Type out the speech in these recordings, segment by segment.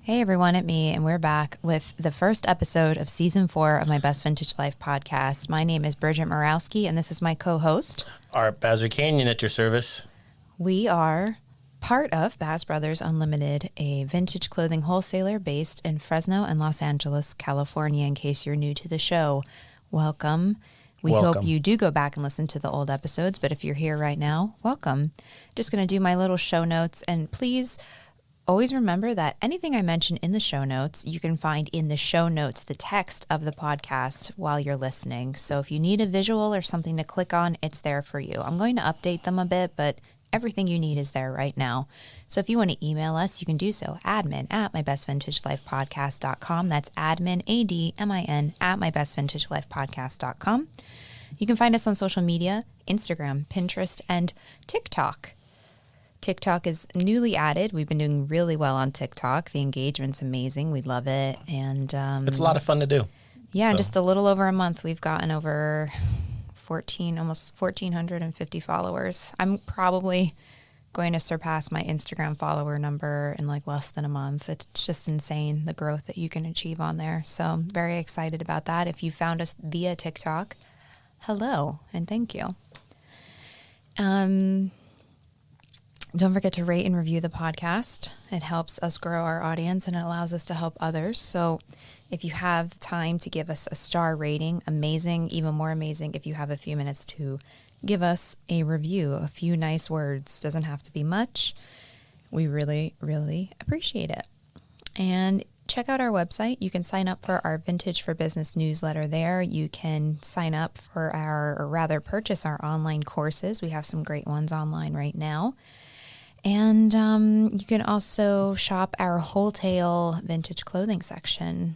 Hey everyone, it's me, and we're back with the first episode of Season 4 of my Best Vintage Life podcast. My name is Bridget Morawski, and this is my co-host, Art Bazzer Canyon at your service. We are part of Baz Brothers Unlimited, a vintage clothing wholesaler based in Fresno and Los Angeles, California, in case you're new to the show. Welcome. We hope you do go back and listen to the old episodes, but if you're here right now, welcome. Just going to do my little show notes, and please always remember that anything I mention in the show notes, you can find in the show notes, the text of the podcast while you're listening. So if you need a visual or something to click on, it's there for you. I'm going to update them a bit, but everything you need is there right now. So if you want to email us, you can do so. Admin at mybestvintagelifepodcast.com. That's admin, ADMIN, at mybestvintagelifepodcast.com. You can find us on social media, Instagram, Pinterest, and TikTok. TikTok is newly added. We've been doing really well on TikTok. The engagement's amazing. We love it. And it's a lot of fun to do. Yeah, in just a little over a month, we've gotten over almost 1,450 followers. I'm probably going to surpass my Instagram follower number in like less than a month. It's just insane, the growth that you can achieve on there. So I'm very excited about that. If you found us via TikTok, hello and thank you. Don't forget to rate and review the podcast. It helps us grow our audience and it allows us to help others. So if you have the time to give us a star rating, amazing, even more amazing if you have a few minutes to give us a review, a few nice words. Doesn't have to be much. We really, really appreciate it. And check out our website. You can sign up for our Vintage for Business newsletter there. You can sign up for purchase our online courses. We have some great ones online right now. And you can also shop our wholesale vintage clothing section.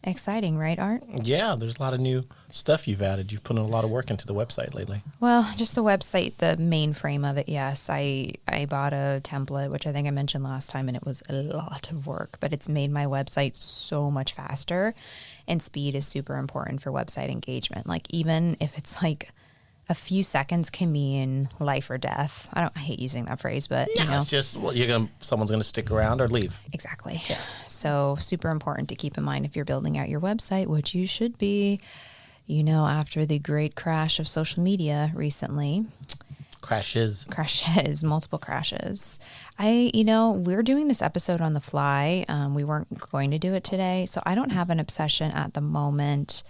Exciting, right, Art? Yeah, there's a lot of new stuff you've added. You've put in a lot of work into the website lately. Well, just the website, the mainframe of it, yes. I bought a template, which I think I mentioned last time, and it was a lot of work. But it's made my website so much faster, and speed is super important for website engagement. Like, even if it's like a few seconds can mean life or death. I hate using that phrase, but yeah, it's just someone's gonna stick around or leave. Exactly. Yeah. So super important to keep in mind if you're building out your website, which you should be. After the great crash of social media recently. Crashes, multiple crashes. We're doing this episode on the fly. We weren't going to do it today, so I don't have an obsession at the moment.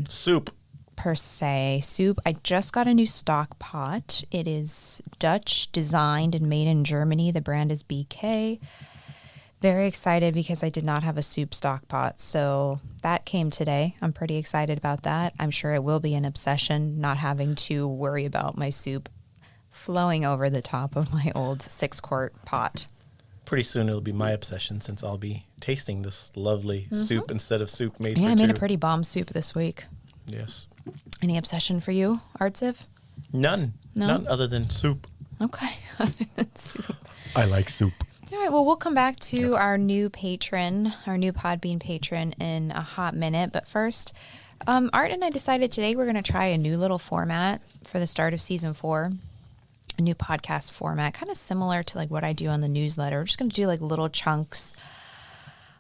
Soup. Per se. Soup. I just got a new stock pot. It is Dutch designed and made in Germany. The brand is BK. Very excited because I did not have a soup stock pot. So that came today. I'm pretty excited about that. I'm sure it will be an obsession not having to worry about my soup flowing over the top of my old 6-quart pot. Pretty soon it'll be my obsession since I'll be tasting this lovely soup instead of soup made for two. Yeah, I made a pretty bomb soup this week. Yes. Any obsession for you, Artsiv? None. No? None other than soup. Okay. Soup. I like soup. All right. Well, we'll come back to our new patron, our new Podbean patron in a hot minute. But first, Art and I decided today we're going to try a new little format for the start of season 4. A new podcast format, kind of similar to like what I do on the newsletter. We're just going to do like little chunks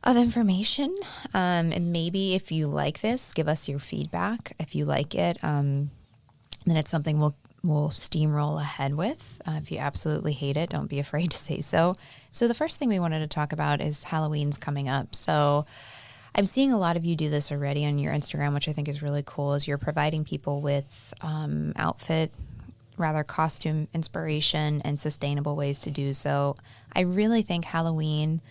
of information, and maybe if you like this, give us your feedback. If you like it, then it's something we'll steamroll ahead with. If you absolutely hate it, don't be afraid to say so. So the first thing we wanted to talk about is Halloween's coming up. So I'm seeing a lot of you do this already on your Instagram, which I think is really cool, is you're providing people with costume inspiration and sustainable ways to do so. I really think Halloween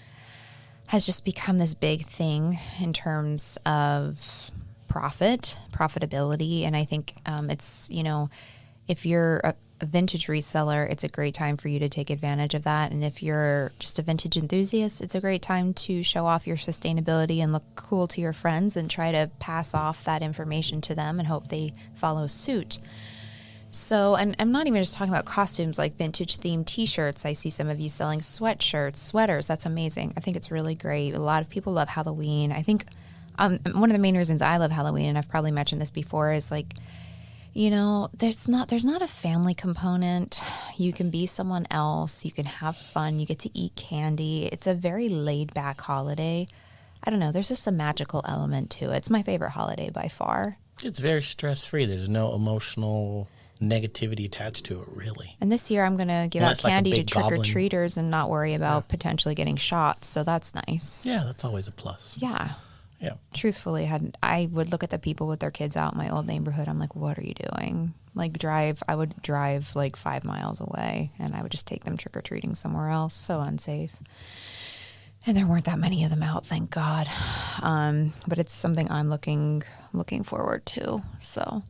has just become this big thing in terms of profitability. And I think it's, if you're a vintage reseller, it's a great time for you to take advantage of that. And if you're just a vintage enthusiast, it's a great time to show off your sustainability and look cool to your friends and try to pass off that information to them and hope they follow suit. So, and I'm not even just talking about costumes like vintage themed t-shirts. I see some of you selling sweatshirts, sweaters. That's amazing. I think it's really great. A lot of people love Halloween. I think one of the main reasons I love Halloween, and I've probably mentioned this before, is like You know, there's not a family component. You can be someone else. You can have fun. You get to eat candy. It's a very laid back holiday. I don't know. There's just a magical element to it. It's my favorite holiday by far. It's very stress free. There's no emotional negativity attached to it, really. And this year I'm going to give out candy to trick-or-treaters and not worry about potentially getting shots. So that's nice. Yeah, that's always a plus. Yeah. Yeah. Truthfully, I would look at the people with their kids out in my old neighborhood. I'm like, what are you doing? Like I would drive like 5 miles away and I would just take them trick-or-treating somewhere else. So unsafe. And there weren't that many of them out, thank God. But it's something I'm looking forward to. So,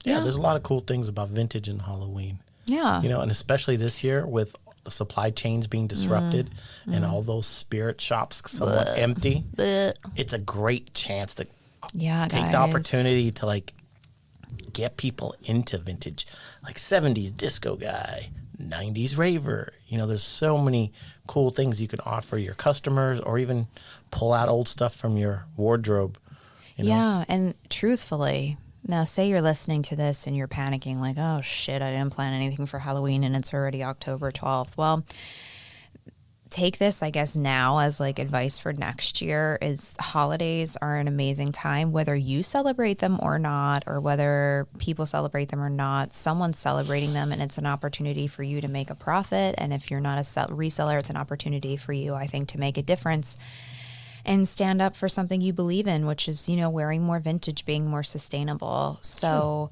yeah, there's a lot of cool things about vintage and Halloween. Yeah. You know, and especially this year with the supply chains being disrupted and all those spirit shops somewhat empty, it's a great chance to take the opportunity to like get people into vintage, like 70s disco guy, 90s raver. You know, there's so many cool things you can offer your customers, or even pull out old stuff from your wardrobe. You know? Yeah, and truthfully, now say you're listening to this and you're panicking like, oh shit, I didn't plan anything for Halloween and it's already October 12th. Well, take this, I guess, now as like advice for next year is holidays are an amazing time, whether you celebrate them or not, or whether people celebrate them or not, someone's celebrating them and it's an opportunity for you to make a profit. And if you're not a reseller, it's an opportunity for you, I think, to make a difference and stand up for something you believe in, which is, you know, wearing more vintage, being more sustainable. So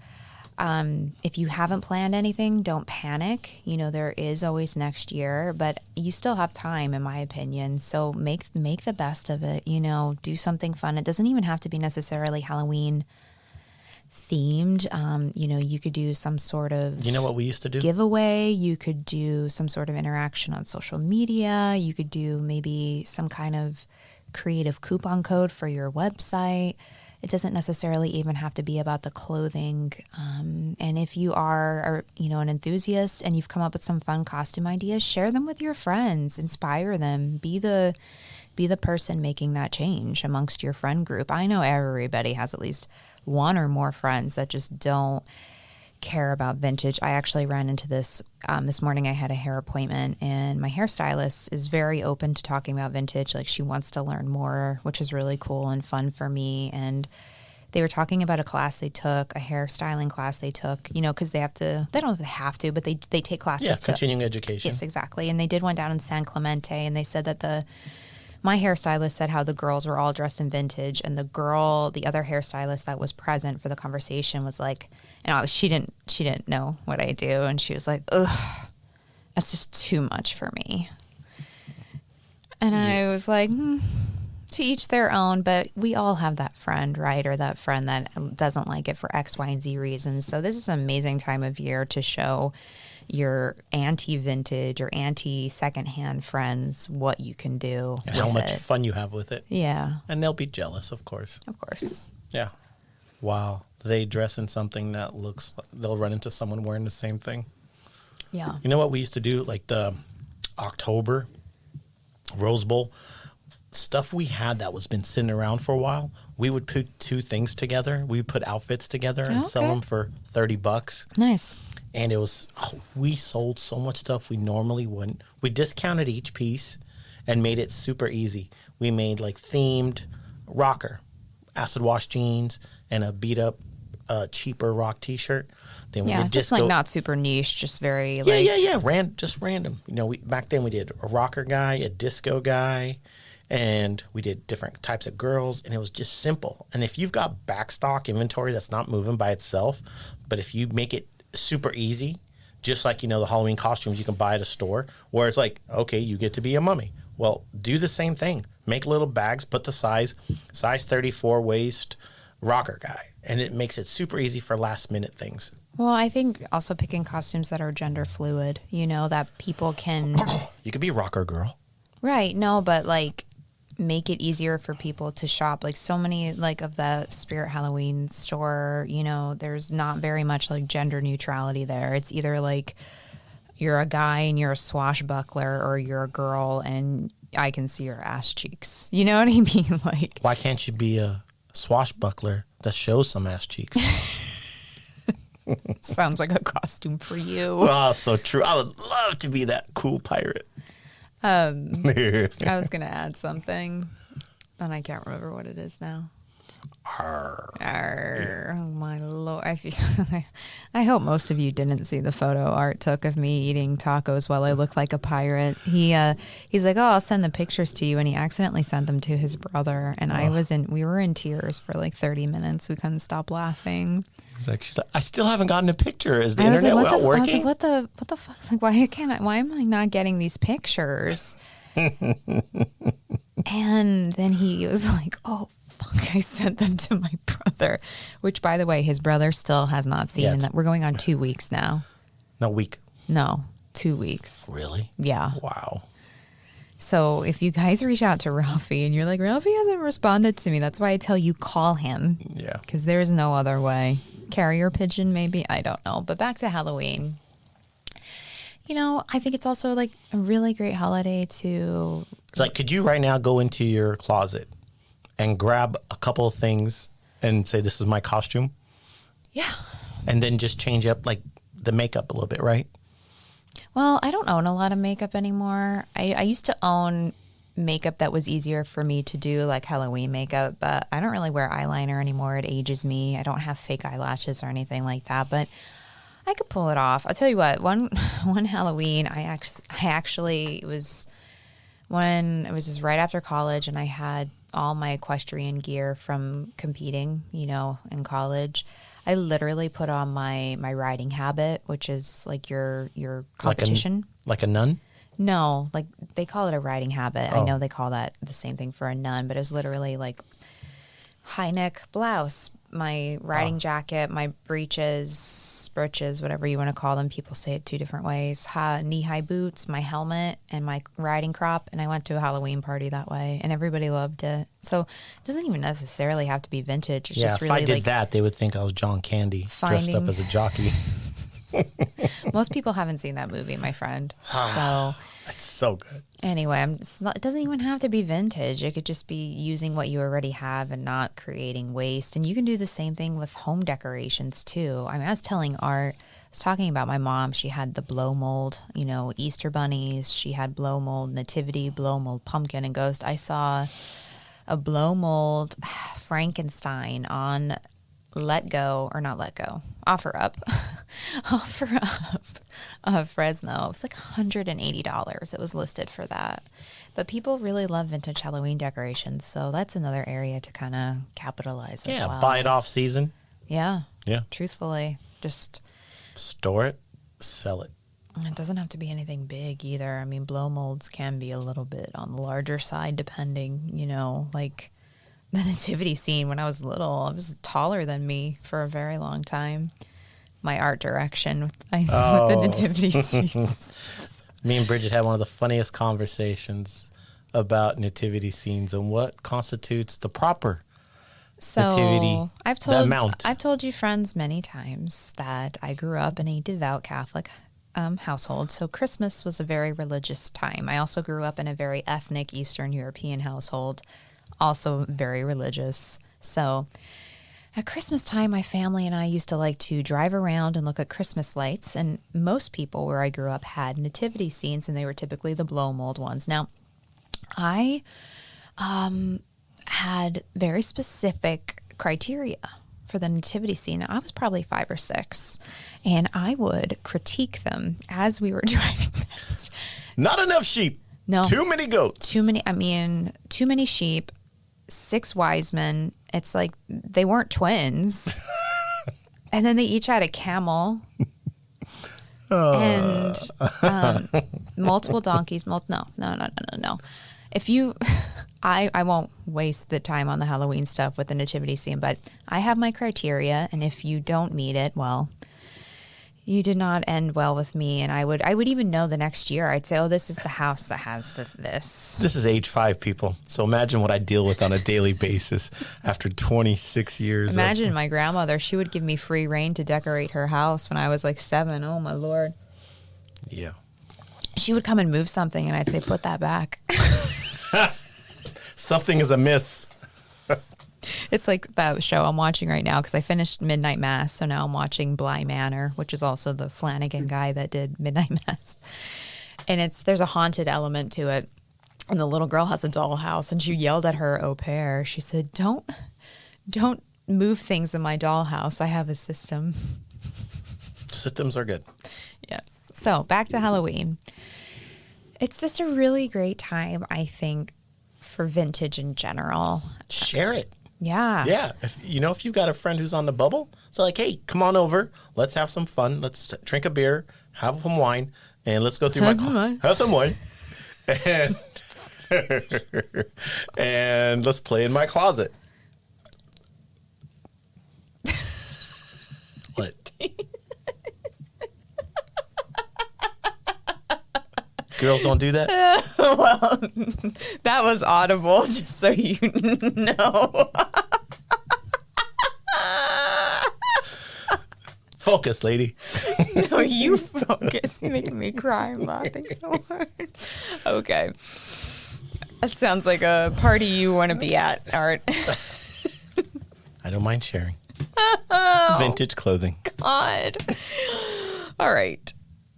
if you haven't planned anything, don't panic. You know, there is always next year, but you still have time, in my opinion. So make the best of it, you know, do something fun. It doesn't even have to be necessarily Halloween themed. You know, you could do some sort of, you know what we used to do? Giveaway. You could do some sort of interaction on social media. You could do maybe some kind of creative coupon code for your website. It doesn't necessarily even have to be about the clothing. And if you are, you know, an enthusiast and you've come up with some fun costume ideas, share them with your friends, inspire them, be the person making that change amongst your friend group. I know everybody has at least one or more friends that just don't care about vintage. I actually ran into this this morning. I had a hair appointment and my hairstylist is very open to talking about vintage. Like, she wants to learn more, which is really cool and fun for me. And they were talking about a class they took, a hairstyling class they took, you know, because they don't have to, but they take classes. Yeah, continuing education. Yes, exactly. And they did one down in San Clemente, and they said that my hairstylist said how the girls were all dressed in vintage, and the other hairstylist that was present for the conversation was like, and she didn't know what I do, and she was like, ugh, that's just too much for me. And I was like, to each their own, but we all have that friend, right? Or that friend that doesn't like it for X, Y, and Z reasons. So this is an amazing time of year to show your anti-vintage or anti-secondhand friends what you can do and how much fun you have with it. Yeah. And they'll be jealous, of course. Of course. Yeah. Wow. They dress in something that looks like they'll run into someone wearing the same thing. Yeah. You know what we used to do? Like the October Rose Bowl stuff we had that was been sitting around for a while. We would put two things together. We would put outfits together and sell them for $30. Nice. And it was, we sold so much stuff we normally wouldn't. We discounted each piece and made it super easy. We made like themed rocker, acid wash jeans, and a beat up, cheaper rock t-shirt. Then we just like not super niche, just very just random. You know, back then we did a rocker guy, a disco guy, and we did different types of girls, and it was just simple. And if you've got backstock inventory that's not moving by itself, but if you make it super easy, just like, you know, the Halloween costumes you can buy at a store, where it's like, okay, you get to be a mummy. Well, do the same thing. Make little bags, put the size 34 waist rocker guy, and it makes it super easy for last minute things. Well, I think also picking costumes that are gender fluid, you know, that people can... You could be a rocker girl. Right. No, but like make it easier for people to shop. Like so many like of the Spirit Halloween store, you know, there's not very much like gender neutrality there. It's either like you're a guy and you're a swashbuckler, or you're a girl and I can see your ass cheeks. You know what I mean? Like, why can't you be a swashbuckler that shows some ass cheeks? Sounds like a costume for you. Oh, so true. I would love to be that cool pirate. I was going to add something, and I can't remember what it is now. Arr, oh my Lord. I hope most of you didn't see the photo Art took of me eating tacos while I look like a pirate. He's like, oh, I'll send the pictures to you. And he accidentally sent them to his brother. And we were in tears for like 30 minutes. We couldn't stop laughing. She's like, I still haven't gotten a picture. Is the internet not working? I was like, what the fuck? Like, why am I not getting these pictures? And then he was like, oh, fuck, I sent them to my brother, which, by the way, his brother still has not seen. And we're going on 2 weeks now. No, week. No, 2 weeks. Really? Yeah. Wow. So if you guys reach out to Ralphie and you're like, Ralphie hasn't responded to me, that's why I tell you call him. Yeah. Because there's no other way. Carrier pigeon, maybe? I don't know. But back to Halloween. You know, I think it's also like a really great holiday to... It's like, could you right now go into your closet and grab a couple of things and say, this is my costume? Yeah. And then just change up like the makeup a little bit, right? Well, I don't own a lot of makeup anymore. I used to own makeup that was easier for me to do, like Halloween makeup, but I don't really wear eyeliner anymore. It ages me. I don't have fake eyelashes or anything like that, but I could pull it off. I'll tell you what, one Halloween, I actually, it was just right after college, and I had all my equestrian gear from competing, you know, in college. I literally put on my riding habit, which is like your competition. Like a nun? No, like they call it a riding habit. Oh. I know they call that the same thing for a nun, but it was literally like high neck blouse, my riding jacket, my breeches, whatever you want to call them. People say it two different ways. Knee-high boots, my helmet, and my riding crop. And I went to a Halloween party that way, and everybody loved it. So it doesn't even necessarily have to be vintage. It's just really if I did that, they would think I was John Candy dressed up as a jockey. Most people haven't seen that movie, my friend. So it's so good. Anyway, it doesn't even have to be vintage. It could just be using what you already have and not creating waste. And you can do the same thing with home decorations too. I mean, I was telling Art, I was talking about my mom. She had the blow mold, you know, Easter bunnies. She had blow mold nativity, blow mold pumpkin and ghost. I saw a blow mold Frankenstein on OfferUp Fresno. It was like $180. It was listed for that. But people really love vintage Halloween decorations, so that's another area to kind of capitalize as well. Yeah, buy it off season. Yeah. Yeah. Truthfully, just store it, sell it. It doesn't have to be anything big either. I mean, blow molds can be a little bit on the larger side depending, you know, like the nativity scene when I was little. It was taller than me for a very long time. My art direction with the nativity scenes. Me and Bridget had one of the funniest conversations about nativity scenes and what constitutes the proper nativity. I've told you friends many times that I grew up in a devout Catholic household. So Christmas was a very religious time. I also grew up in a very ethnic Eastern European household, also very religious. So at Christmas time, my family and I used to like to drive around and look at Christmas lights. And most people where I grew up had nativity scenes, and they were typically the blow mold ones. Now, I had very specific criteria for the nativity scene. I was probably 5 or 6, and I would critique them as we were driving past. Not enough sheep. No. Too many goats. Too many sheep, 6 wise men. It's like they weren't twins. And then they each had a camel. And multiple donkeys. No. If you... I won't waste the time on the Halloween stuff with the nativity scene, but I have my criteria, and if you don't meet it, well, you did not end well with me. And I would even know the next year. I'd say, oh, this is the house that has this. This is age 5 people. So imagine what I deal with on a daily basis after 26 years. Imagine my grandmother. She would give me free reign to decorate her house when I was like 7. Oh, my Lord. Yeah. She would come and move something, and I'd say, put that back. Something is amiss. It's like that show I'm watching right now because I finished Midnight Mass. So now I'm watching Bly Manor, which is also the Flanagan guy that did Midnight Mass. And there's a haunted element to it. And the little girl has a dollhouse, and she yelled at her au pair. She said, don't move things in my dollhouse. I have a system. Systems are good. Yes. So back to Halloween. It's just a really great time, I think, for vintage in general. Share it. Yeah. Yeah. If you've got a friend who's on the bubble, it's like, hey, come on over. Let's have some fun. Let's drink a beer, have some wine, and let's go through my closet. Have some wine. And, and let's play in my closet. What? Girls don't do that? Well, that was audible, just so you know. Focus, lady. No, you focus. You're making me cry. I'm laughing so hard. Okay. That sounds like a party you want to be at, Art. I don't mind sharing. Oh, Vintage clothing. God. All right.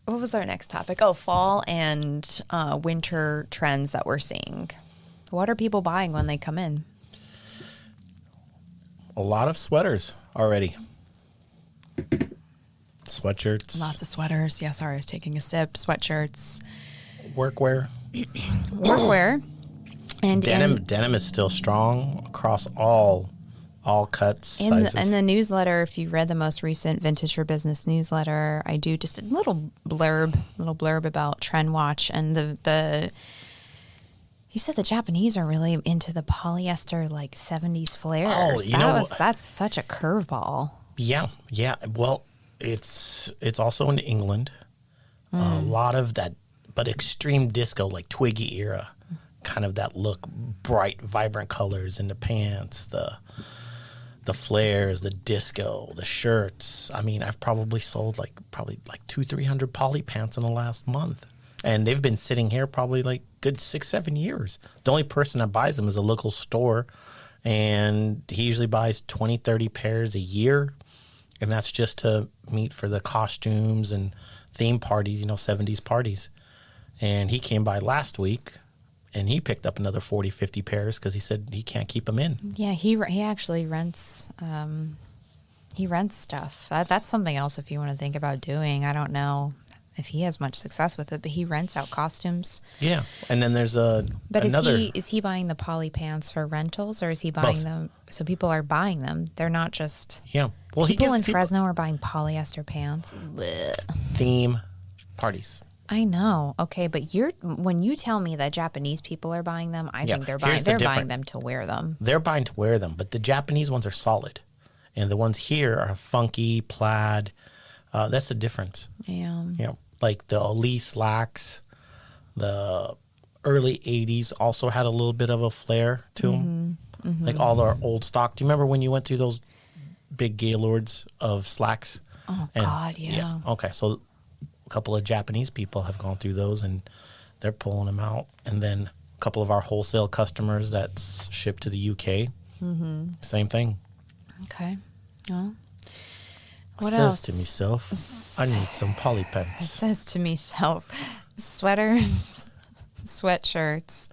What was our next topic? Oh, fall and winter trends that we're seeing. What are people buying when they come in? A lot of sweaters already. Sweatshirts. Lots of sweaters. Yeah, sorry, I was taking a sip. Sweatshirts. Workwear. Workwear. And Denim is still strong across all cuts, sizes. In the newsletter, if you read the most recent Vintage for Business newsletter, I do just a little blurb about Trend Watch, and the you said the Japanese are really into the polyester like 70s flares. Oh, that's such a curveball. Yeah. Well, it's also in England. A lot of that, but extreme disco, like Twiggy era, kind of that look, bright, vibrant colors in the pants, the flares, the disco, the shirts. I mean, I've probably sold like 200-300 poly pants in the last month. And they've been sitting here probably like good 6-7 years. The only person that buys them is a local store. And he usually buys 20-30 pairs a year. And that's just to meet for the costumes and theme parties, 70s parties. And he came by last week. And he picked up another 40-50 pairs because he said he can't keep them in. Yeah, he actually rents. He rents stuff. That's something else if you want to think about doing. I don't know if he has much success with it, but he rents out costumes. Yeah, and then there's another. Is he buying the poly pants for rentals, or is he buying them? So people are buying them. They're not just. Yeah, well, people in Fresno are buying polyester pants. Blech. Theme parties. I know. Okay, but when you tell me that Japanese people are buying them, I think they're buying them to wear them. They're buying to wear them, but the Japanese ones are solid, and the ones here are funky plaid. That's the difference. Yeah. Like the Oli slacks, the early '80s also had a little bit of a flair to them. Mm-hmm. Like all our old stock. Do you remember when you went through those big Gaylords of slacks? Oh God, yeah. Okay, so a couple of Japanese people have gone through those and they're pulling them out. And then a couple of our wholesale customers that's shipped to the UK, same thing. Okay. Well, what says else? to myself, I need some poly pens. It says to myself, sweaters, sweatshirts,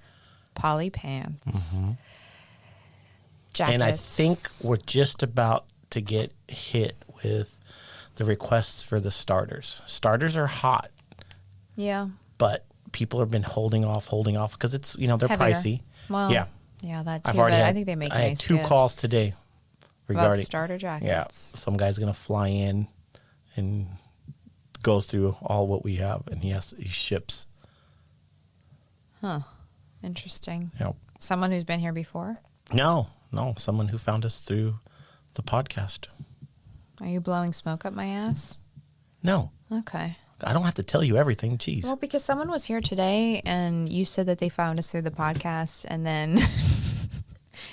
poly pants, jackets. And I think we're just about to get hit with the requests for the starters. Starters are hot. Yeah. But people have been holding off because it's, they're heavier. Pricey. Well, yeah, that too. I think they make nice I had 2 gifts. calls today regarding about starter jackets. Yeah. Some guy's going to fly in and go through all what we have, and he ships. Huh. Interesting. Yeah. Someone who's been here before? No. Someone who found us through the podcast. Are you blowing smoke up my ass? No. Okay. I don't have to tell you everything. Jeez. Well, because someone was here today and you said that they found us through the podcast, and then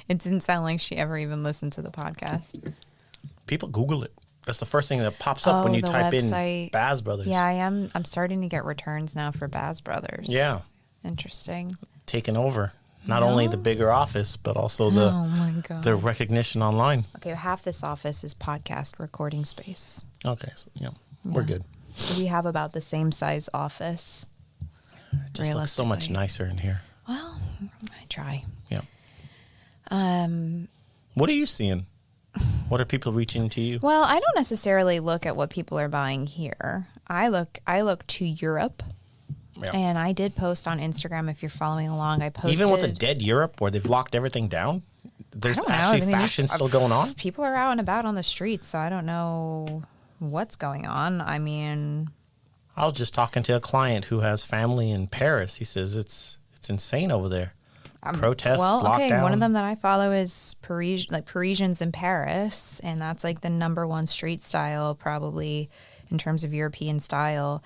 it didn't sound like she ever even listened to the podcast. People Google it. That's the first thing that pops up when you type in Baz Brothers. Yeah, I am. I'm starting to get returns now for Baz Brothers. Yeah. Interesting. Taking over. Not only the bigger office, but also Oh my God. the recognition online. Okay, half this office is podcast recording space. Okay, so, we're good. So we have about the same size office. It just looks so much nicer in here. Well, I try. Yeah. What are you seeing? What are people reaching to you? Well, I don't necessarily look at what people are buying here. I look to Europe. Yeah. And I did post on Instagram. If you're following along, I posted. Even with a dead Europe where they've locked everything down, there's actually fashion still going on? People are out and about on the streets, so I don't know what's going on. I mean, I was just talking to a client who has family in Paris. He says it's insane over there. Protests, lockdown. One of them that I follow is Parisians in Paris, and that's like the #1 street style probably in terms of European style.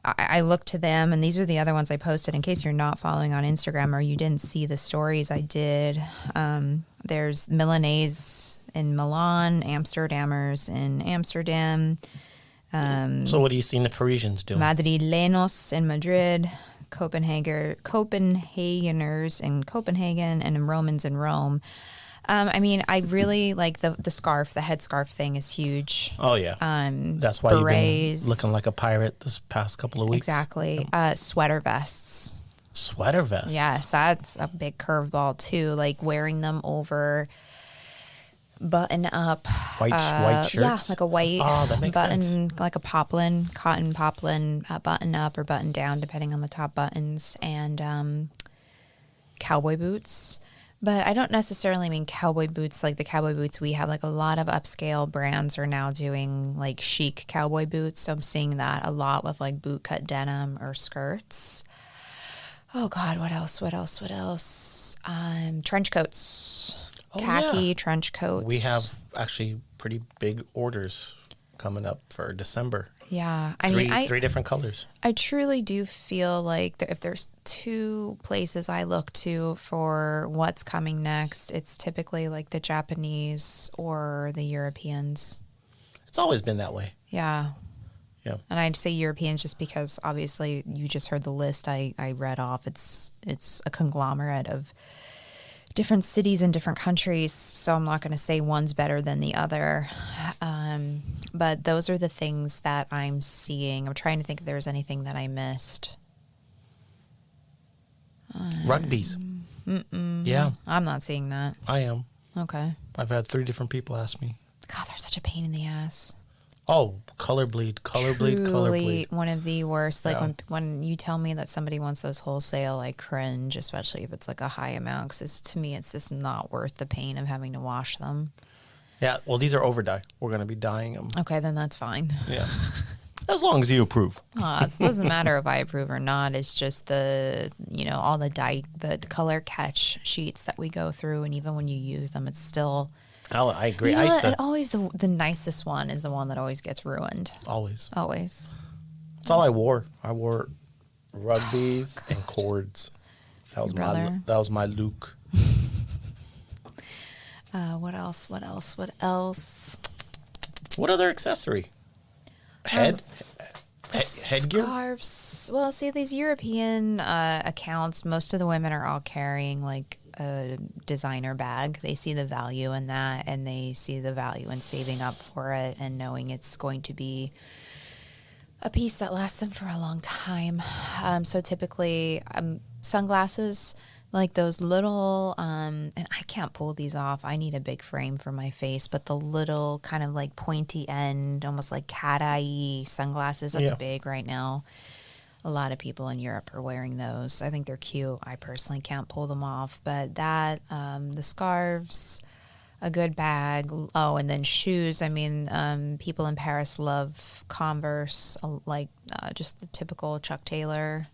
I look to them, and these are the other ones I posted in case you're not following on Instagram or you didn't see the stories I did. There's Milanese in Milan, Amsterdammers in Amsterdam. So what are you seeing the Parisians doing? Madrileños in Madrid, Copenhageners in Copenhagen, and Romans in Rome. I mean, I really like the scarf. The headscarf thing is huge. Oh, yeah. That's why berets. You've been looking like a pirate this past couple of weeks. Exactly. Sweater vests. Sweater vests? Yes, that's a big curveball, too. Like wearing them over button up. White shirts? Yeah, like a white that makes button, sense. like a cotton poplin button up or button down, depending on the top buttons, and cowboy boots. But I don't necessarily mean cowboy boots like the cowboy boots we have. Like a lot of upscale brands are now doing like chic cowboy boots. So I'm seeing that a lot with like boot cut denim or skirts. Oh God, what else? Trench coats, khaki trench coats. We have actually pretty big orders coming up for December. Yeah, three different colors. I truly do feel like if there's two places I look to for what's coming next, it's typically like the Japanese or the Europeans. It's always been that way. Yeah. Yeah. And I'd say Europeans just because obviously you just heard the list I read off. It's a conglomerate of different cities and different countries, so I'm not going to say one's better than the other. But those are the things that I'm seeing. I'm trying to think if there was anything that I missed. Rugbies. Yeah. I'm not seeing that. I am. Okay. I've had 3 different people ask me. God, they're such a pain in the ass. Oh, color bleed. Truly one of the worst. Like Yeah. when you tell me that somebody wants those wholesale, I cringe, especially if it's like a high amount, because to me it's just not worth the pain of having to wash them. Yeah, well, these are over dye. We're going to be dyeing them. Okay, then that's fine. Yeah. As long as you approve. It doesn't matter if I approve or not. It's just all the color catch sheets that we go through, and even when you use them, it's still. I agree. You know what? Always the nicest one is the one that always gets ruined. Always. That's all I wore. I wore rugbies and cords. That was my look. What else? What other accessory? Headgear? Scarves. Well, see, these European accounts, most of the women are all carrying like a designer bag. They see the value in that, and they see the value in saving up for it and knowing it's going to be a piece that lasts them for a long time. So typically sunglasses, like those little, and I can't pull these off. I need a big frame for my face, but the little kind of like pointy end, almost like cat-eye sunglasses, that's big right now. A lot of people in Europe are wearing those. I think they're cute. I personally can't pull them off, but that, the scarves, a good bag. Oh, and then shoes. I mean, people in Paris love Converse, like just the typical Chuck Taylor.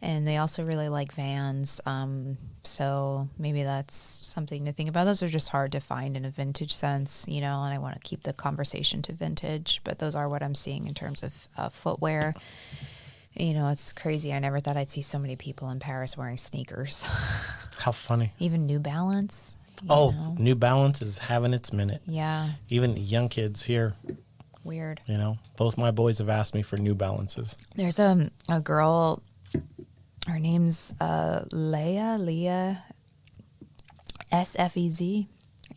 And they also really like Vans. So maybe that's something to think about. Those are just hard to find in a vintage sense, and I want to keep the conversation to vintage. But those are what I'm seeing in terms of footwear. It's crazy. I never thought I'd see so many people in Paris wearing sneakers. How funny. Even New Balance. New Balance is having its minute. Yeah. Even young kids here. Weird. Both my boys have asked me for New Balances. There's a girl Her name's Leah SFEZ.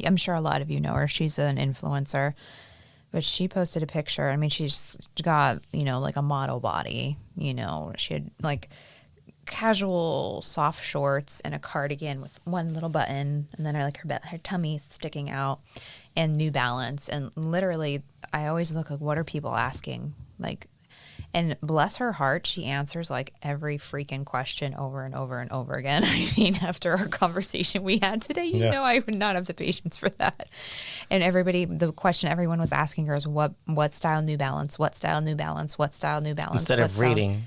I'm sure a lot of you know her. She's an influencer. But she posted a picture. I mean, she's got, like a model body. She had like casual soft shorts and a cardigan with one little button. And then her tummy sticking out and New Balance. And literally, I always look like, what are people asking? And bless her heart, she answers like every freaking question over and over and over again. I mean, after our conversation we had today, I would not have the patience for that. And the question everyone was asking her is what style New Balance, what style New Balance, what style New Balance. Instead of reading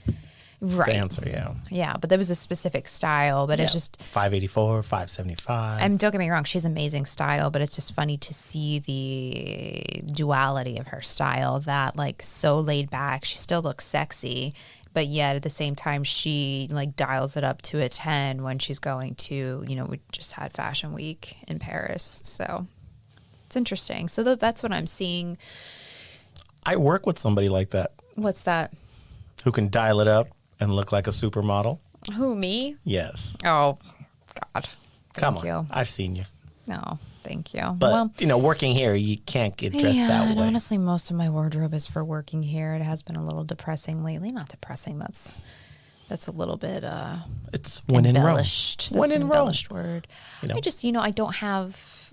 the answer, yeah. Yeah, but there was a specific style, but it's just 584, 575. Don't get me wrong, she's amazing style, but it's just funny to see the duality of her style, that like so laid back. She still looks sexy, but yet at the same time she like dials it up to a 10 when she's going to, we just had Fashion Week in Paris. So it's interesting. So that's what I'm seeing. I work with somebody like that. What's that? Who can dial it up and look like a supermodel. Who, me? Yes. Oh, God. Come on. I've seen you. No, thank you. But, working here, you can't get dressed that way. Honestly, most of my wardrobe is for working here. It has been a little depressing lately. Not depressing. That's a little bit it's when embellished. In Rome. That's an embellished word. I just, I don't have...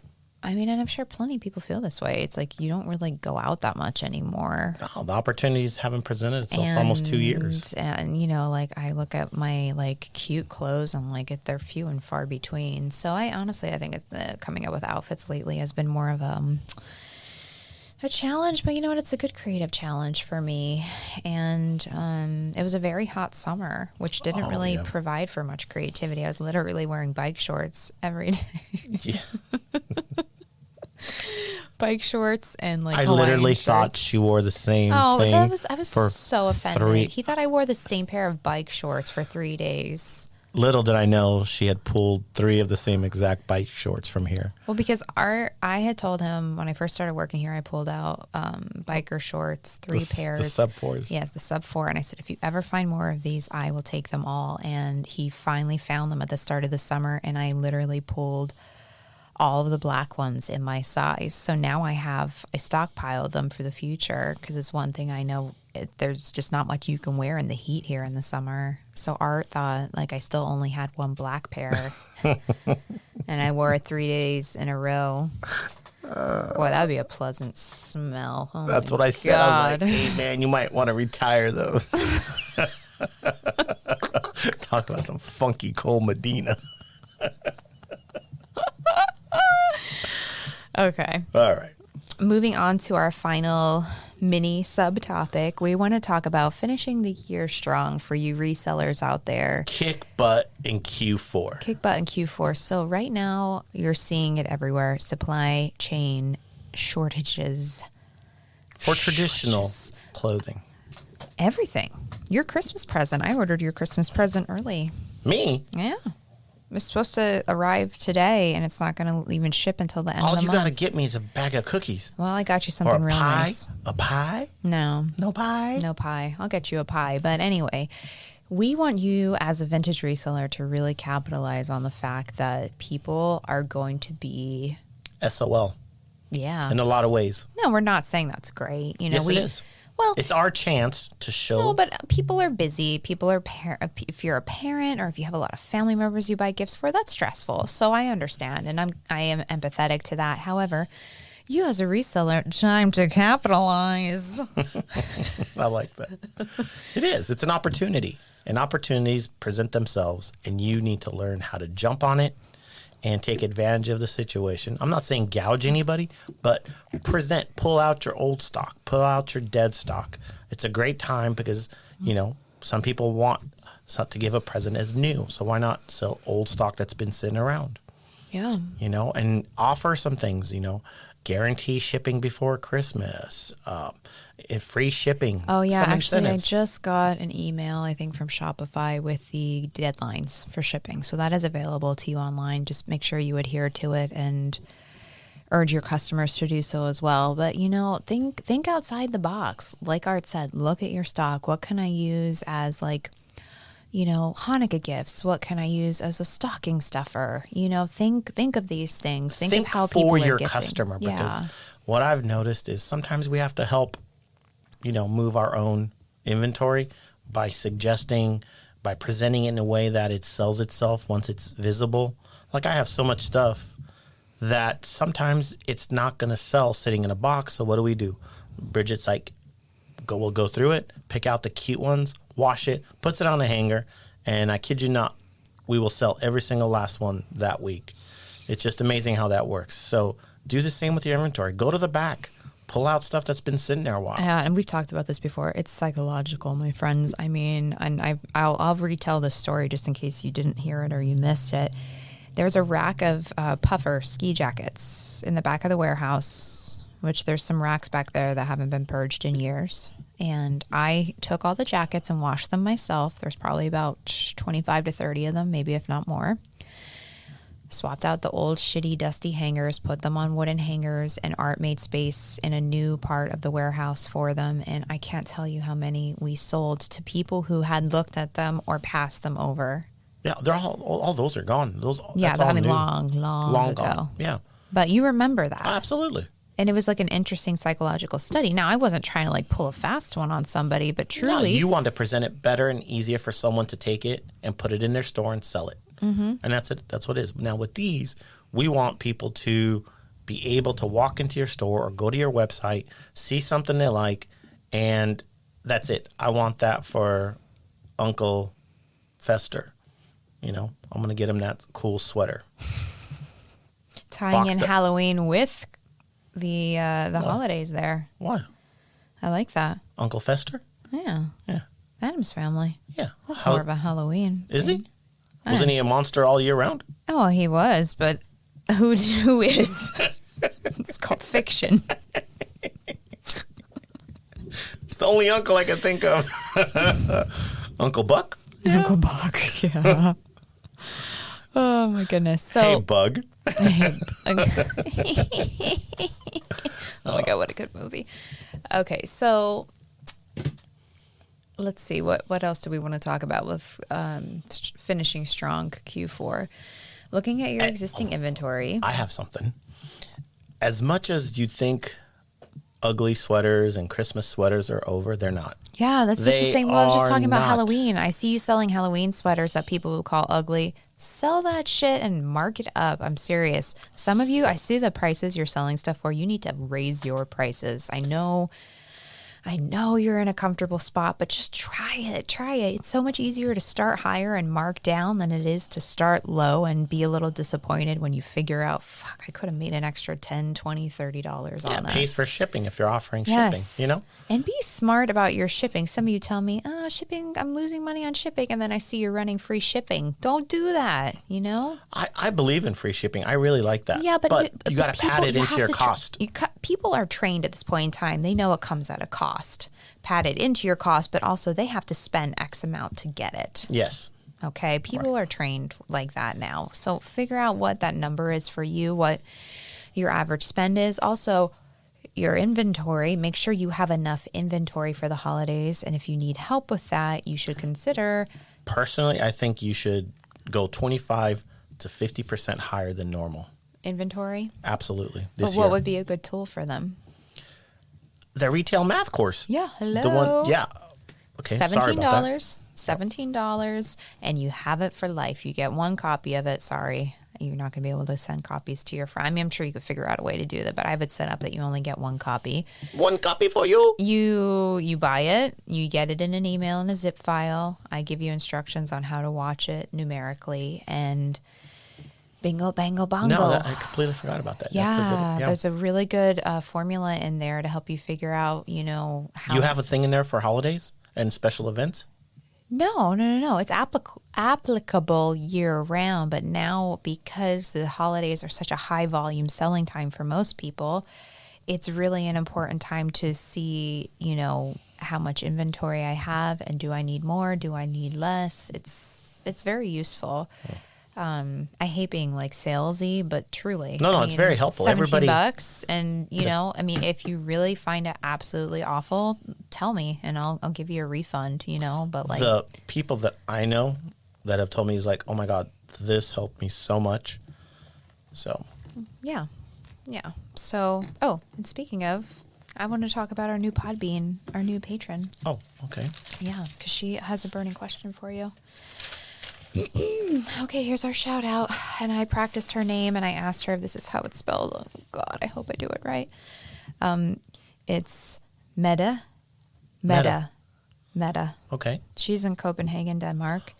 I mean, and I'm sure plenty of people feel this way. It's like you don't really go out that much anymore. No, the opportunities haven't presented itself for almost 2 years. And, I look at my, cute clothes and, they're few and far between. So I think coming up with outfits lately has been more of a challenge. But you know what? It's a good creative challenge for me. And it was a very hot summer, which didn't really provide for much creativity. I was literally wearing bike shorts every day. Yeah. Bike shorts and I literally thought she wore the same thing. I was so offended. He thought I wore the same pair of bike shorts for 3 days. Little did I know she had pulled 3 of the same exact bike shorts from here. Well, because I had told him when I first started working here, I pulled out biker shorts, 3 pairs. The sub 4s. Yeah, the sub 4. And I said, if you ever find more of these, I will take them all. And he finally found them at the start of the summer. And I literally pulled all of the black ones in my size. So now I stockpiled them for the future, because it's one thing I know, there's just not much you can wear in the heat here in the summer. So Art thought I still only had one black pair and I wore it 3 days in a row. Boy, that would be a pleasant smell. Oh, that's what I said. I was like, hey man, you might want to retire those. Talk about some funky Cole Medina. Okay. All right. Moving on to our final mini subtopic, we want to talk about finishing the year strong for you resellers out there. Kick butt in Q4. Kick butt in Q4. So right now, you're seeing it everywhere. Supply chain shortages. For traditional clothing. Everything. Your Christmas present. I ordered your Christmas present early. Me? Yeah. It's supposed to arrive today, and it's not going to even ship until the end of the month. All you got to get me is a bag of cookies. Well, I got you something real nice. A pie? No. No pie? No pie. I'll get you a pie. But anyway, we want you as a vintage reseller to really capitalize on the fact that people are going to be... SOL. Yeah. In a lot of ways. No, we're not saying that's great. Yes, it is. Well, it's our chance to show. No, but people are busy. People are if you're a parent or if you have a lot of family members you buy gifts for, that's stressful. So I understand, and I am empathetic to that. However, you as a reseller, time to capitalize. I like that. It is. It's an opportunity, and opportunities present themselves, and you need to learn how to jump on it and take advantage of the situation. I'm not saying gouge anybody, but pull out your old stock, pull out your dead stock. It's a great time because, some people want to give a present as new. So why not sell old stock that's been sitting around? Yeah. And offer some things, guarantee shipping before Christmas, free shipping. Oh, yeah. Actually, I just got an email, I think, from Shopify with the deadlines for shipping. So that is available to you online. Just make sure you adhere to it and urge your customers to do so as well. But, think outside the box. Like Art said, look at your stock. What can I use as Hanukkah gifts. What can I use as a stocking stuffer? Think of these things. Think of how people for are your gifting. customer, because what I've noticed is sometimes we have to help, move our own inventory by suggesting, by presenting it in a way that it sells itself once it's visible. Like, I have so much stuff that sometimes it's not going to sell sitting in a box. So what do? Bridget's like, we'll go through it, pick out the cute ones, wash it, puts it on a hanger, and I kid you not, we will sell every single last one that week. It's just amazing how that works. So do the same with your inventory. Go to the back, pull out stuff that's been sitting there a while. Yeah, and we've talked about this before. It's psychological, my friends. I mean, and I'll retell this story just in case you didn't hear it or you missed it. There's a rack of puffer ski jackets in the back of the warehouse, which there's some racks back there that haven't been purged in years. And I took all the jackets and washed them myself. There's probably about 25 to 30 of them, maybe if not more. Swapped out the old shitty dusty hangers, put them on wooden hangers, and Art made space in a new part of the warehouse for them. And I can't tell you how many we sold to people who had looked at them or passed them over. Yeah, they're all those are gone. Yeah, that's all new. long ago. Gone. Yeah. But you remember that. Absolutely. And it was like an interesting psychological study. Now, I wasn't trying to pull a fast one on somebody, but truly. No, you want to present it better and easier for someone to take it and put it in their store and sell it. Mm-hmm. And that's it. That's what it is. Now, with these, we want people to be able to walk into your store or go to your website, see something they like, and that's it. I want that for Uncle Fester. I'm going to get him that cool sweater. Tying in Halloween with the holidays there. Why? I like that. Uncle Fester? Yeah. Yeah. Adam's Family. Yeah. That's more of a Halloween Is thing. he? Wasn't he a monster all year round? Oh, he was, but who is? It's called fiction. It's the only uncle I can think of. Uncle Buck? Yeah. Uncle Buck, yeah. Oh, my goodness. So, hey, Bug. Oh, my God, what a good movie. Okay, so let's see. What else do we want to talk about with finishing strong Q4? Looking at your existing inventory. I have something. As much as you think ugly sweaters and Christmas sweaters are over, they're not. Yeah, that's just the same. Well, I was just talking about not. Halloween. I see you selling Halloween sweaters that people will call ugly. Sell that shit and mark it up. I'm serious. Some of you, I see the prices you're selling stuff for. You need to raise your prices. I know you're in a comfortable spot, but just try it. Try it. It's so much easier to start higher and mark down than it is to start low and be a little disappointed when you figure out, fuck, I could have made an extra $10, $20, $30 on that. It pays for shipping if you're offering Yes. shipping, And be smart about your shipping. Some of you tell me, shipping, I'm losing money on shipping, and then I see you're running free shipping. Don't do that, I believe in free shipping. I really like that. Yeah, but you got to pad it into your cost. People are trained at this point in time. They know it comes at a cost. Pad it into your cost, but also they have to spend X amount to get it. Yes. Okay. People are trained like that now. So figure out what that number is for you, what your average spend is. Also, your inventory, make sure you have enough inventory for the holidays. And if you need help with that, you should consider. Personally, I think you should go 25 to 50% higher than normal. Inventory? Absolutely. But what would be a good tool for them? The retail math course. Yeah, hello. The one, yeah. Okay, sorry about that. $17, and you have it for life. You get one copy of it. Sorry, you're not going to be able to send copies to your friend. I mean, I'm sure you could figure out a way to do that, but I have it set up that you only get one copy. One copy for you. You buy it. You get it in an email in a zip file. I give you instructions on how to watch it numerically, and bingo, bango, bongo. No, I completely forgot about that. Yeah, there's a really good formula in there to help you figure out, how. You have a thing in there for holidays and special events? No. It's applicable year-round, but now because the holidays are such a high-volume selling time for most people, it's really an important time to see, how much inventory I have, and do I need more? Do I need less? It's very useful. I hate being like salesy, but truly. No, I it's mean, very helpful. $17, and you know, I mean, if you really find it absolutely awful, tell me, and I'll give you a refund. You know, but like the people that I know that have told me is like, oh my God, this helped me so much. So yeah. So, and speaking of, I want to talk about our new Podbean, our new patron. Oh, okay. Yeah, because she has a burning question for you. Okay, here's our shout out. And I practiced her name and I asked her if this is how it's spelled. Oh, God, I hope I do it right. It's Meta. Okay. She's in Copenhagen, Denmark.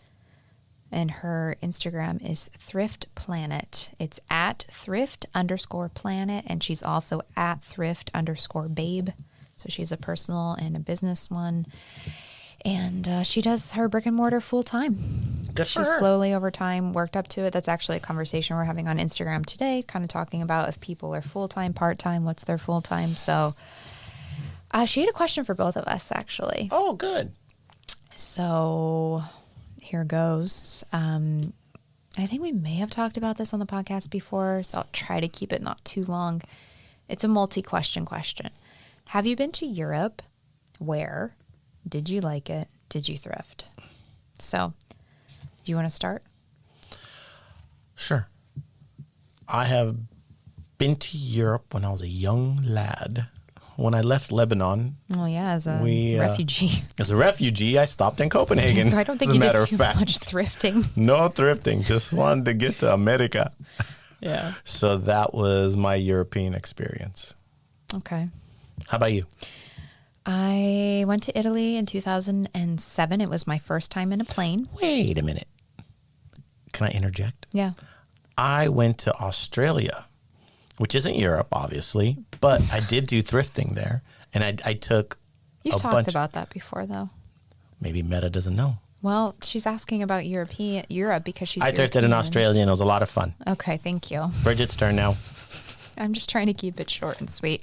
And her Instagram is Thrift Planet. It's at thrift_planet. And she's also at thrift_babe. So she's a personal and a business one. And she does her brick and mortar full time. Good for She her. slowly over time worked up to it. That's actually a conversation we're having on Instagram today, kind of talking about if people are full time, part time, what's their full time. So she had a question for both of us, actually. Oh, good. So here goes. I think we may have talked about this on the podcast before, so I'll try to keep it not too long. It's a multi-question question. Have you been to Europe? Where? Did you like it? Did you thrift? So, do you want to start? Sure. I have been to Europe when I was a young lad. When I left Lebanon, Oh, yeah, as a We, refugee. as a refugee, I stopped in Copenhagen. So I don't think as you a matter did of too fact. much thrifting. No thrifting, just wanted to get to America. Yeah. So that was my European experience. Okay. How about you? I went to Italy in 2007. It was my first time in a plane. Wait a minute. Can I interject? Yeah. I went to Australia, which isn't Europe, obviously, but I did do thrifting there. And I took You've a talked bunch. about that before, though. Maybe Meta doesn't know. Well, she's asking about Europe because she's I thrifted in European. Australia and it was a lot of fun. Okay, thank you. Bridget's turn now. I'm just trying to keep it short and sweet.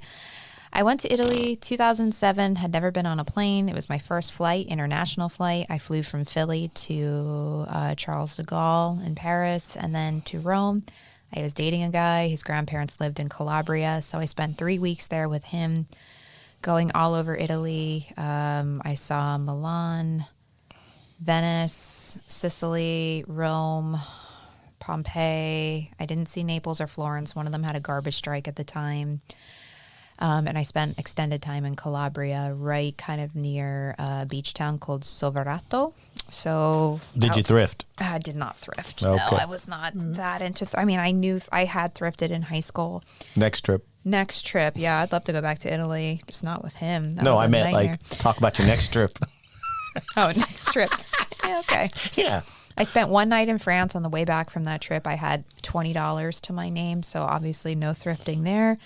I went to Italy 2007, had never been on a plane. It was my first flight, international flight. I flew from Philly to Charles de Gaulle in Paris and then to Rome. I was dating a guy. His grandparents lived in Calabria, so I spent 3 weeks there with him, going all over Italy. I saw Milan, Venice, Sicily, Rome, Pompeii. I didn't see Naples or Florence. One of them had a garbage strike at the time. And I spent extended time in Calabria, right kind of near a beach town called Soverato. So Did you thrift? I did not thrift. Okay. No, I was not that into I mean, I knew I had thrifted in high school. Next trip. Next trip, yeah, I'd love to go back to Italy, just not with him. That No, was I a meant nightmare. like talk about your next trip. Oh, next trip. Yeah, okay. Yeah. I spent one night in France on the way back from that trip. I had $20 to my name, so obviously no thrifting there.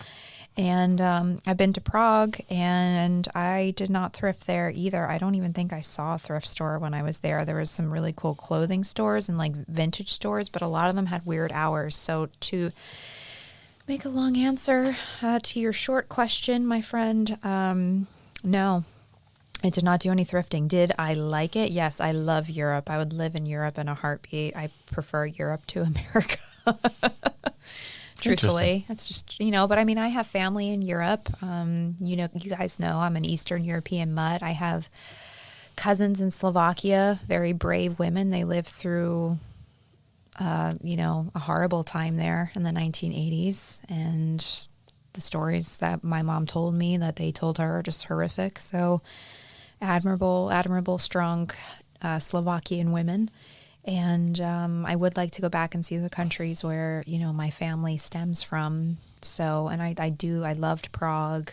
And I've been to Prague, and I did not thrift there either. I don't even think I saw a thrift store when I was there. There was some really cool clothing stores and like vintage stores, but a lot of them had weird hours. So to make a long answer to your short question, my friend, no. I did not do any thrifting. Did I like it? Yes, I love Europe. I would live in Europe in a heartbeat. I prefer Europe to America. Truthfully, it's just, but I mean, I have family in Europe. You guys know I'm an Eastern European mutt. I have cousins in Slovakia, very brave women. They lived through, a horrible time there in the 1980s. And the stories that my mom told me that they told her are just horrific. So admirable, strong Slovakian women. And I would like to go back and see the countries where, my family stems from. So, and I loved Prague.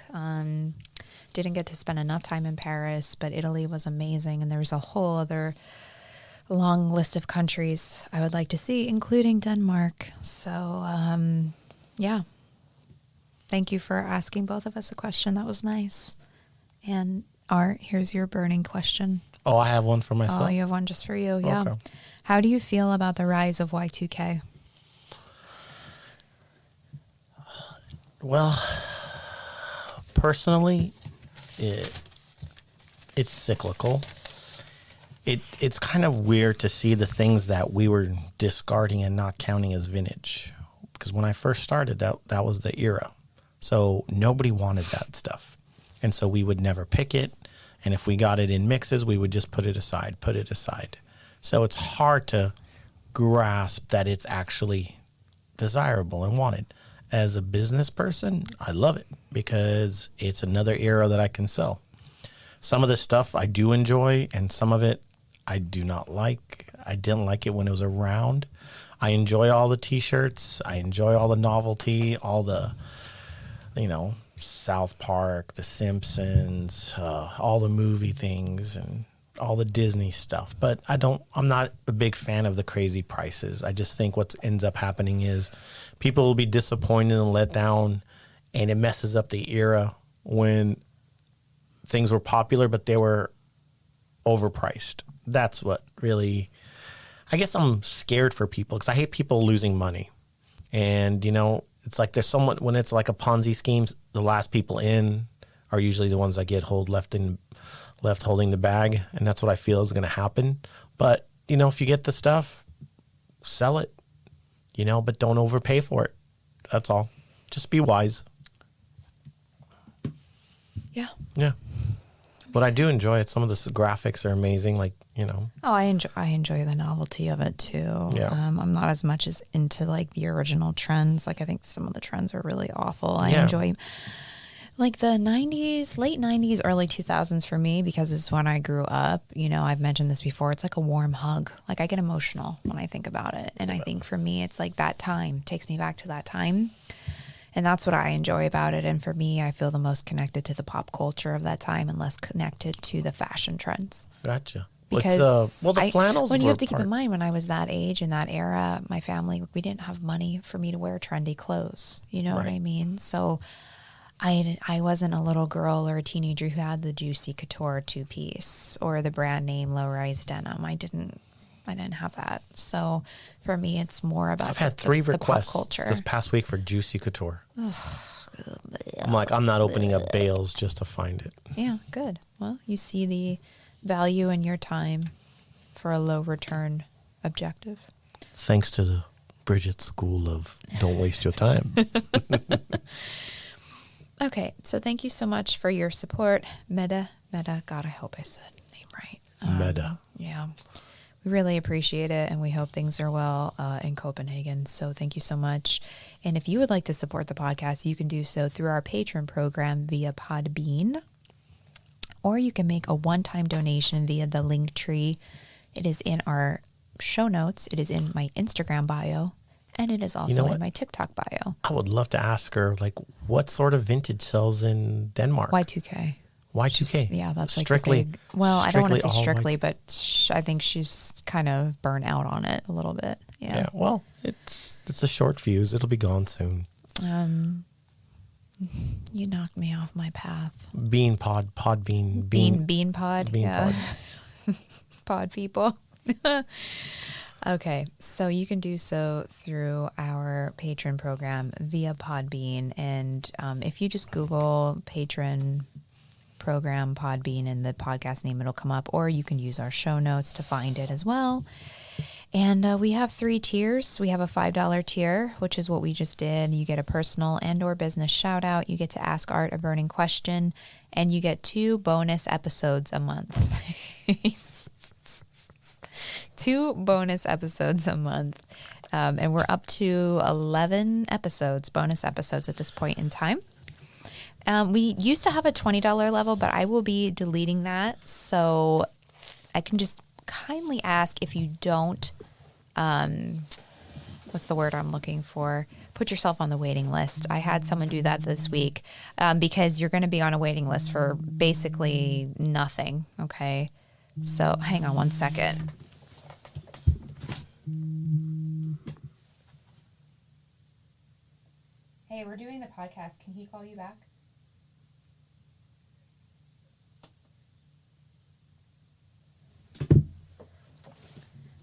Didn't get to spend enough time in Paris, but Italy was amazing. And there's a whole other long list of countries I would like to see, including Denmark. So, yeah. Thank you for asking both of us a question. That was nice. And Art, here's your burning question. Oh, I have one for myself. Oh, you have one just for you. Yeah. Okay. How do you feel about the rise of Y2k? Well, personally, it's cyclical. it's kind of weird to see the things that we were discarding and not counting as vintage. Because when I first started, that was the era. So nobody wanted that stuff. And so we would never pick it. And if we got it in mixes, we would just put it aside. So it's hard to grasp that it's actually desirable and wanted. As a business person, I love it because it's another era that I can sell. Some of the stuff I do enjoy, and some of it I do not like. I didn't like it when it was around. I enjoy all the T-shirts. I enjoy all the novelty, all the, South Park, The Simpsons, all the movie things, and all the Disney stuff. But I'm not a big fan of the crazy prices. I just think what ends up happening is people will be disappointed and let down, and it messes up the era when things were popular, but they were overpriced. That's what really, I guess I'm scared for people because I hate people losing money. And, it's like there's someone, when it's like a Ponzi scheme, the last people in are usually the ones that get left holding the bag. And that's what I feel is going to happen. But, if you get the stuff, sell it, but don't overpay for it. That's all. Just be wise. Yeah. Yeah. But I do enjoy it. Some of the graphics are amazing. Oh, I enjoy the novelty of it too. Yeah. I'm not as much as into the original trends. I think some of the trends are really awful. I Yeah. enjoy the 90s, late 90s, early 2000s for me because it's when I grew up. I've mentioned this before. It's like a warm hug. I get emotional when I think about it. And I think for me, it's that time takes me back to that time. And that's what I enjoy about it. And for me, I feel the most connected to the pop culture of that time and less connected to the fashion trends. Gotcha. Because the flannels when you were have to keep in mind, when I was that age in that era, my family, we didn't have money for me to wear trendy clothes. You know what I mean? So I wasn't a little girl or a teenager who had the Juicy Couture two-piece or the brand name low-rise denim. I didn't have that. So for me, it's more about I've had 3 requests pop culture this past week for Juicy Couture. I'm not opening up bales just to find it. Yeah, good. Well, you see the value in your time for a low return objective. Thanks to the Bridget School of Don't Waste Your Time. Okay, so thank you so much for your support. Meta, God, I hope I said the name right. Meta. Yeah. We really appreciate it, and we hope things are well in Copenhagen. So thank you so much. And if you would like to support the podcast, you can do so through our Patreon program via Podbean, or you can make a one-time donation via the link tree. It is in our show notes. It is in my Instagram bio, and it is also in my TikTok bio. I would love to ask her, what sort of vintage sells in Denmark? Y2k. Y2k. Yeah, that's strictly. A big, well, I don't want to say strictly, Y2K. but I think she's kind of burnt out on it a little bit. Yeah. Well, it's a short fuse. It'll be gone soon. You knocked me off my path. Bean pod. Bean pod. Bean pod. Pod people. Okay, so you can do so through our patron program via Podbean, and if you just Google patron program Podbean and the podcast name, it'll come up, or you can use our show notes to find it as well. And we have 3 tiers. We have a $5 tier, which is what we just did. You get a personal and or business shout out. You get to ask Art a burning question, and you get 2 bonus episodes a month. 2 bonus episodes a month. And we're up to 11 bonus episodes at this point in time. We used to have a $20 level, but I will be deleting that. So I can just kindly ask if you don't, what's the word I'm looking for? Put yourself on the waiting list. I had someone do that this week because you're going to be on a waiting list for basically nothing. Okay. So hang on one second. Hey, we're doing the podcast. Can he call you back?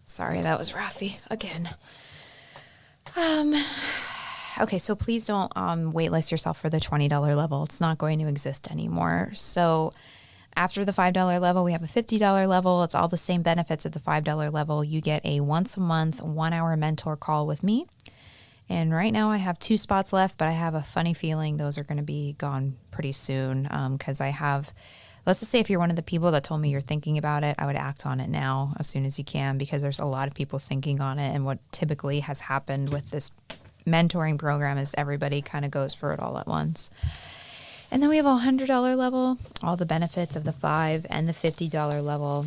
Sorry, that was Rafi again. Okay, so please don't waitlist yourself for the $20 level. It's not going to exist anymore. So After the $5 level, we have a $50 level. It's all the same benefits at the $5 level. You get a once a month, 1 hour mentor call with me. And right now I have 2 spots left, but I have a funny feeling those are going to be gone pretty soon because I have, let's just say if you're one of the people that told me you're thinking about it, I would act on it now as soon as you can because there's a lot of people thinking on it. And what typically has happened with this mentoring program is everybody kind of goes for it all at once. And then we have a $100 level, all the benefits of the $5 and the $50 level.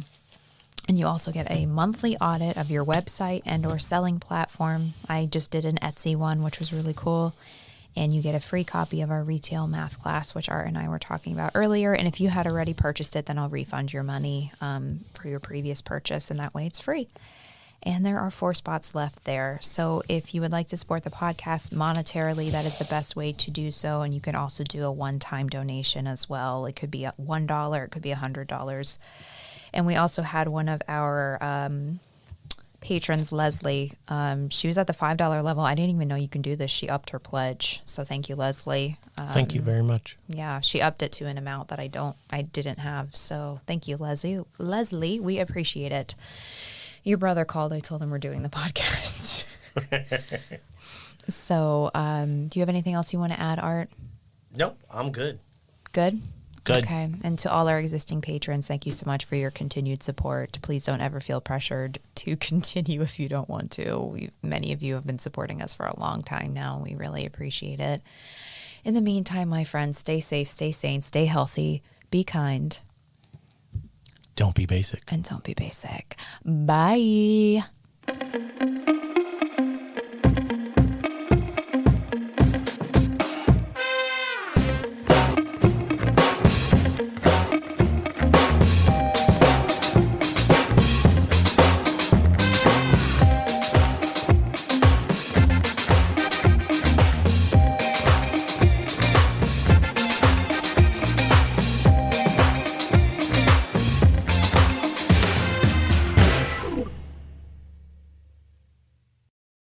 And you also get a monthly audit of your website and or selling platform. I just did an Etsy one, which was really cool. And you get a free copy of our retail math class, which Art and I were talking about earlier. And if you had already purchased it, then I'll refund your money for your previous purchase. And that way it's free. And there are 4 spots left there. So if you would like to support the podcast monetarily, that is the best way to do so. And you can also do a one-time donation as well. It could be $1, it could be $100. And we also had one of our patrons, Leslie. She was at the $5 level. I didn't even know you can do this. She upped her pledge. So thank you, Leslie. Thank you very much. Yeah, she upped it to an amount that I didn't have. So thank you, Leslie. Leslie, we appreciate it. Your brother called. I told him we're doing the podcast. So do you have anything else you want to add, Art? Nope, I'm good. Good? Good. Okay. And to all our existing patrons, thank you so much for your continued support. Please don't ever feel pressured to continue if you don't want to. Many of you have been supporting us for a long time now. We really appreciate it. In the meantime, my friends, stay safe, stay sane, stay healthy, be kind. Don't be basic. And don't be basic. Bye.